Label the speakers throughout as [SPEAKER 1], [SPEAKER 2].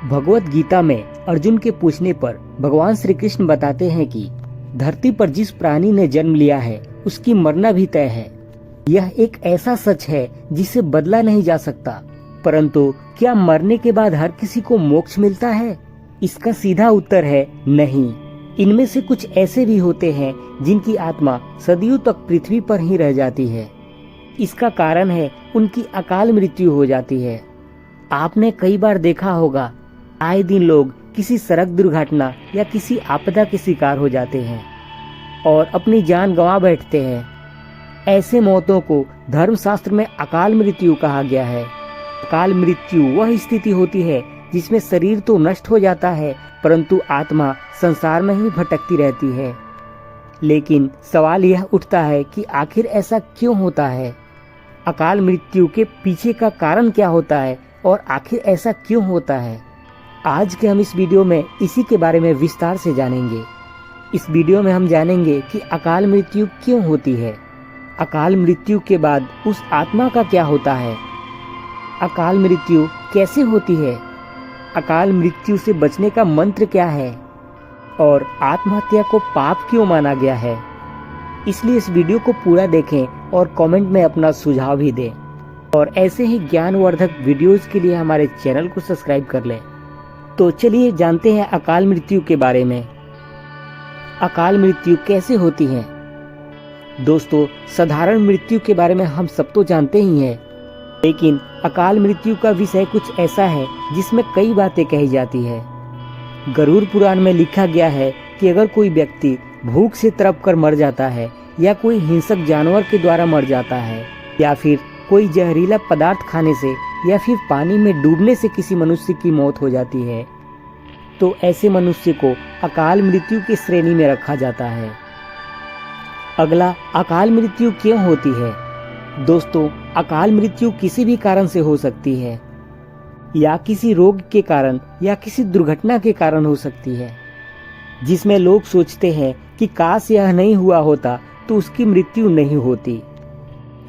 [SPEAKER 1] भगवत गीता में अर्जुन के पूछने पर भगवान श्री कृष्ण बताते हैं कि धरती पर जिस प्राणी ने जन्म लिया है उसकी मरना भी तय है। यह एक ऐसा सच है जिसे बदला नहीं जा सकता। परंतु क्या मरने के बाद हर किसी को मोक्ष मिलता है? इसका सीधा उत्तर है नहीं। इनमें से कुछ ऐसे भी होते हैं जिनकी आत्मा सदियों तक पृथ्वी पर ही रह जाती है। इसका कारण है उनकी अकाल मृत्यु हो जाती है। आपने कई बार देखा होगा, आए दिन लोग किसी सड़क दुर्घटना या किसी आपदा के शिकार हो जाते हैं और अपनी जान गंवा बैठते हैं। ऐसे मौतों को धर्मशास्त्र में अकाल मृत्यु कहा गया है। अकाल मृत्यु वह स्थिति होती है जिसमें शरीर तो नष्ट हो जाता है परंतु आत्मा संसार में ही भटकती रहती है। लेकिन सवाल यह उठता है कि आखिर ऐसा क्यों होता है? अकाल मृत्यु के पीछे का कारण क्या होता है और आखिर ऐसा क्यों होता है? आज के हम इस वीडियो में इसी के बारे में विस्तार से जानेंगे। इस वीडियो में हम जानेंगे कि अकाल मृत्यु क्यों होती है, अकाल मृत्यु के बाद उस आत्मा का क्या होता है, अकाल मृत्यु कैसे होती है, अकाल मृत्यु से बचने का मंत्र क्या है और आत्महत्या को पाप क्यों माना गया है। इसलिए इस वीडियो को पूरा देखें और कमेंट में अपना सुझाव भी दें और ऐसे ही ज्ञानवर्धक वीडियोस के लिए हमारे चैनल को सब्सक्राइब कर लें। तो चलिए जानते हैं अकाल मृत्यु के बारे में। अकाल मृत्यु कैसे होती है? दोस्तों, साधारण मृत्यु के बारे में हम सब तो जानते ही हैं, लेकिन अकाल मृत्यु का विषय कुछ ऐसा है जिसमें कई बातें कही जाती है। गरुड़ पुराण में लिखा गया है कि अगर कोई व्यक्ति भूख से तड़प कर मर जाता है या कोई हिंसक जानवर के द्वारा मर जाता है या फिर कोई जहरीला पदार्थ खाने से या फिर पानी में डूबने से किसी मनुष्य की मौत हो जाती है तो ऐसे मनुष्य को अकाल मृत्यु की श्रेणी में रखा जाता है। अगला, अकाल मृत्यु क्यों होती है? दोस्तों, अकाल मृत्यु किसी भी कारण से हो सकती है, या किसी रोग के कारण या किसी दुर्घटना के कारण हो सकती है जिसमें लोग सोचते हैं कि काश यह नहीं हुआ होता तो उसकी मृत्यु नहीं होती।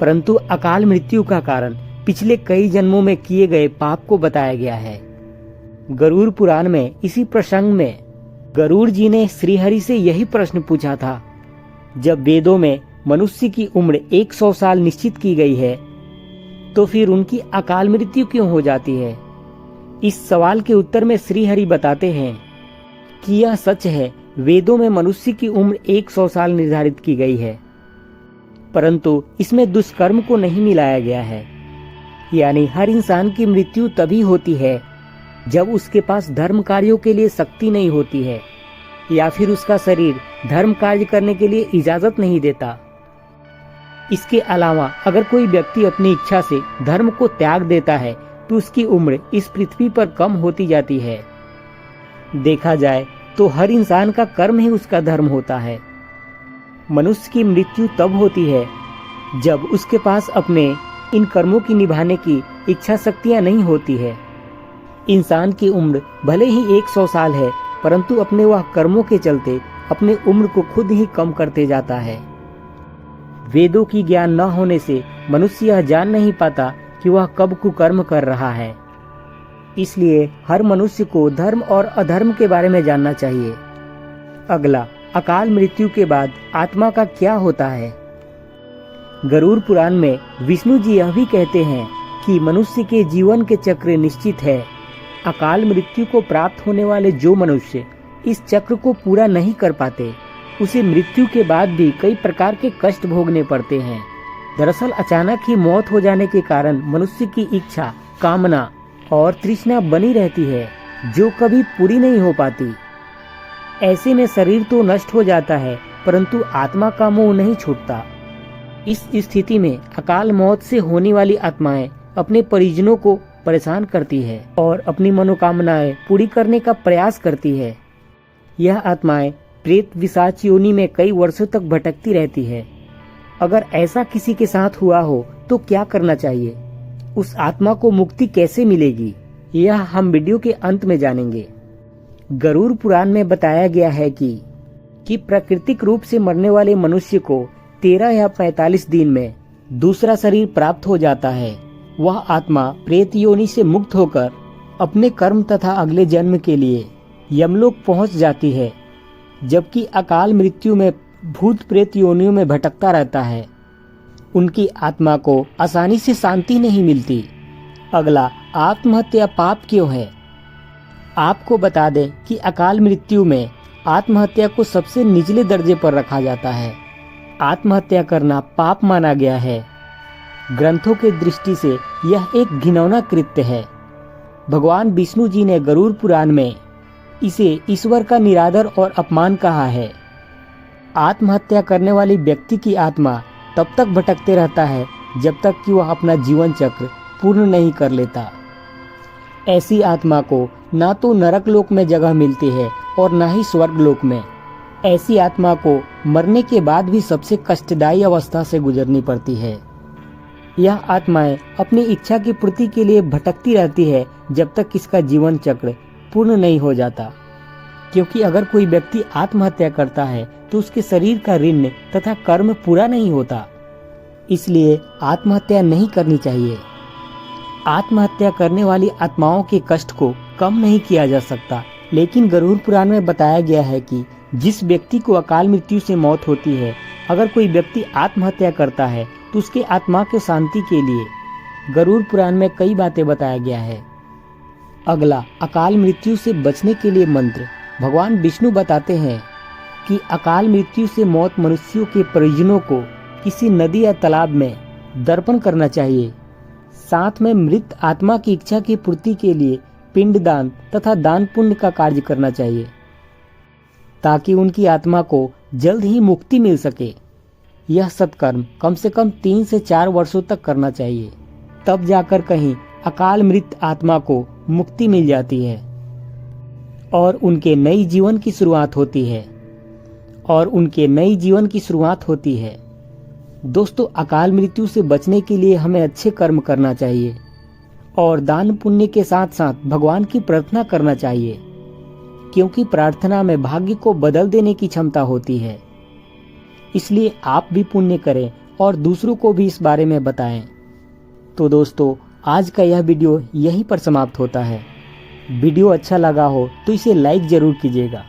[SPEAKER 1] परंतु अकाल मृत्यु का कारण पिछले कई जन्मों में किए गए पाप को बताया गया है। गरुड़ पुराण में इसी प्रसंग में गरुड़ जी ने श्रीहरि से यही प्रश्न पूछा था। जब वेदों में मनुष्य की उम्र 100 साल निश्चित की गई है तो फिर उनकी अकाल मृत्यु क्यों हो जाती है? इस सवाल के उत्तर में श्रीहरि बताते हैं कि यह सच है, वेदों में मनुष्य की उम्र 100 साल निर्धारित की गई है, परंतु इसमें दुष्कर्म को नहीं मिलाया गया है। यानी हर इंसान की मृत्यु तभी होती है जब उसके पास धर्म कार्यों के लिए शक्ति नहीं होती है या फिर उसका शरीर धर्म कार्य करने के लिए इजाजत नहीं देता। इसके अलावा अगर कोई व्यक्ति अपनी इच्छा से धर्म को त्याग देता है तो उसकी उम्र इस पृथ्वी पर कम होती जाती है। देखा जाए तो हर इंसान का कर्म ही उसका धर्म होता है। मनुष्य की मृत्यु तब होती है जब उसके पास अपने इन कर्मों की निभाने की इच्छा शक्तियां नहीं होती है। इंसान की उम्र भले ही 100 साल है परंतु अपने वह कर्मों के चलते अपने उम्र को खुद ही कम करते जाता है। वेदों की ज्ञान न होने से मनुष्य यह जान नहीं पाता कि वह कब कुकर्म कर रहा है। इसलिए हर मनुष्य को धर्म और अधर्म के बारे में जानना चाहिए। अगला, अकाल मृत्यु के बाद आत्मा का क्या होता है? गरुड़ पुराण में विष्णु जी यह भी कहते हैं कि मनुष्य के जीवन के चक्र निश्चित है। अकाल मृत्यु को प्राप्त होने वाले जो मनुष्य इस चक्र को पूरा नहीं कर पाते उसे मृत्यु के बाद भी कई प्रकार के कष्ट भोगने पड़ते हैं। दरअसल अचानक ही मौत हो जाने के कारण मनुष्य की इच्छा, कामना और तृष्णा बनी रहती है जो कभी पूरी नहीं हो पाती। ऐसे में शरीर तो नष्ट हो जाता है परंतु आत्मा का मोह नहीं छूटता। इस स्थिति में अकाल मौत से होने वाली आत्माएं अपने परिजनों को परेशान करती है और अपनी मनोकामनाएं पूरी करने का प्रयास करती है। यह आत्माएं प्रेत विशाच योनि में कई वर्षों तक भटकती रहती है। अगर ऐसा किसी के साथ हुआ हो तो क्या करना चाहिए? उस आत्मा को मुक्ति कैसे मिलेगी? यह हम वीडियो के अंत में जानेंगे। गरुड़ पुराण में बताया गया है कि प्राकृतिक रूप से मरने वाले मनुष्य को 13 या 45 दिन में दूसरा शरीर प्राप्त हो जाता है। वह आत्मा प्रेत योनि से मुक्त होकर अपने कर्म तथा अगले जन्म के लिए यमलोक पहुंच जाती है, जबकि अकाल मृत्यु में भूत प्रेत योनियों में भटकता रहता है। उनकी आत्मा को आसानी से शांति नहीं मिलती। अगला, आत्महत्या पाप क्यों है? आपको बता दें कि अकाल मृत्यु में आत्महत्या को सबसे निचले दर्जे पर रखा जाता है। आत्महत्या करना पाप माना गया है। ग्रंथों की दृष्टि से यह एक घिनौना कृत्य है। भगवान विष्णु जी ने गरुड़ पुराण में इसे ईश्वर का निरादर और अपमान कहा है। आत्महत्या करने वाली व्यक्ति की आत्मा तब तक भटकते रहता है जब तक कि वह अपना जीवन चक्र पूर्ण नहीं कर लेता। ऐसी आत्मा को ना तो नरक लोक में जगह मिलती है और ना ही स्वर्ग लोक में। ऐसी आत्मा को मरने के बाद भी सबसे कष्टदायी अवस्था से गुजरनी पड़ती है। यह आत्माएं अपनी इच्छा की पूर्ति के लिए भटकती रहती है जब तक इसका जीवन चक्र पूर्ण नहीं हो जाता। क्योंकि अगर कोई व्यक्ति आत्महत्या करता है तो उसके शरीर का ऋण तथा कर्म पूरा नहीं होता। इसलिए आत्महत्या नहीं करनी चाहिए। आत्महत्या करने वाली आत्माओं के कष्ट को कम नहीं किया जा सकता, लेकिन गरुड़ पुराण में बताया गया है कि जिस व्यक्ति को अकाल मृत्यु से मौत होती है, अगर कोई व्यक्ति आत्महत्या करता है तो उसके आत्मा के शांति के लिए गरुड़ पुराण में कई बातें बताया गया है। अगला, अकाल मृत्यु से बचने के लिए मंत्र। भगवान विष्णु बताते हैं कि अकाल मृत्यु से मौत मनुष्यों के परिजनों को किसी नदी या तालाब में दर्पण करना चाहिए। साथ में मृत आत्मा की इच्छा की पूर्ति के लिए पिंडदान तथा दान पुण्य का कार्य करना चाहिए, ताकि उनकी आत्मा को जल्द ही मुक्ति मिल सके। यह सत्कर्म कम से कम 3 से 4 वर्षों तक करना चाहिए, तब जाकर कहीं अकाल मृत आत्मा को मुक्ति मिल जाती है और उनके नई जीवन की शुरुआत होती है। दोस्तों, अकाल मृत्यु से बचने के लिए हमें अच्छे कर्म करना चाहिए और दान पुण्य के साथ साथ भगवान की प्रार्थना करना चाहिए, क्योंकि प्रार्थना में भाग्य को बदल देने की क्षमता होती है। इसलिए आप भी पुण्य करें और दूसरों को भी इस बारे में बताएं। तो दोस्तों, आज का यह वीडियो यहीं पर समाप्त होता है। वीडियो अच्छा लगा हो तो इसे लाइक जरूर कीजिएगा।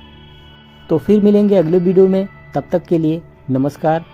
[SPEAKER 1] तो फिर मिलेंगे अगले वीडियो में। तब तक के लिए नमस्कार।